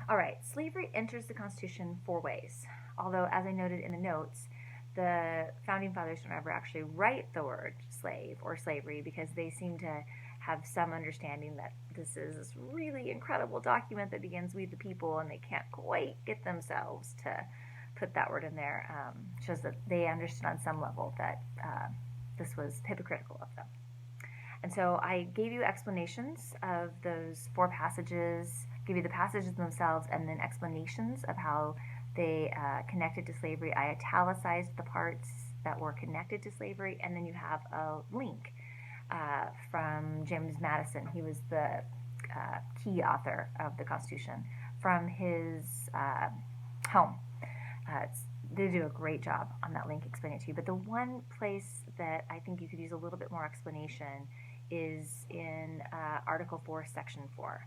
All right, slavery enters the Constitution four ways. Although, as I noted in the notes, the founding fathers don't ever actually write the word slave or slavery because they seem to have some understanding that this is this really incredible document that begins "We the people," and they can't quite get themselves to put that word in there. Shows that they understood on some level that this was hypocritical of them. And so I gave you explanations of those four passages, give you the passages themselves, and then explanations of how they connected to slavery. I italicized the parts that were connected to slavery, and then you have a link from James Madison. He was the key author of the Constitution from his home. They do a great job on that link explaining it to you. But the one place that I think you could use a little bit more explanation is in Article 4, Section 4.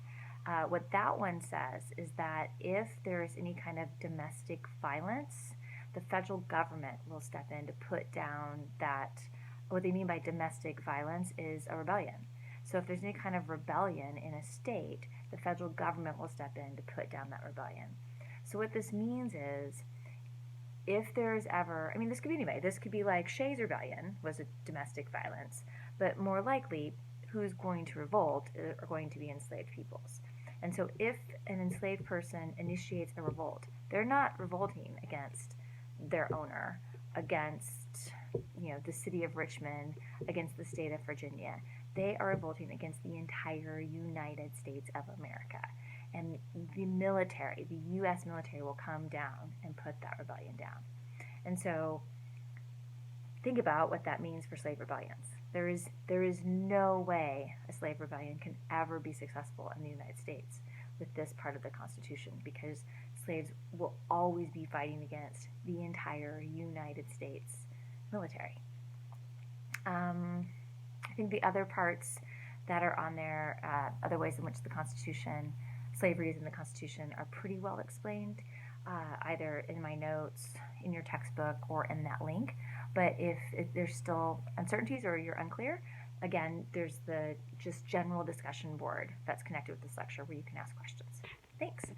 What that one says is that if there is any kind of domestic violence, the federal government will step in to put down that. What they mean by domestic violence is a rebellion. So if there's any kind of rebellion in a state, the federal government will step in to put down that rebellion. So what this means is if there's ever, this could be anyway, this could be like Shays' Rebellion was a domestic violence, but more likely, who's going to revolt are going to be enslaved peoples. And so if an enslaved person initiates a revolt, they're not revolting against their owner, against the city of Richmond, against the state of Virginia. They are revolting against the entire United States of America. And the military, the U.S. military, will come down and put that rebellion down. And so think about what that means for slave rebellions. There is no way a slave rebellion can ever be successful in the United States with this part of the Constitution, because slaves will always be fighting against the entire United States military. I think the other parts that are on there, other ways in which the Constitution, slavery is in the Constitution, are pretty well explained, either in my notes, in your textbook, or in that link. But if there's still uncertainties or you're unclear, again, there's the just general discussion board that's connected with this lecture where you can ask questions. Thanks.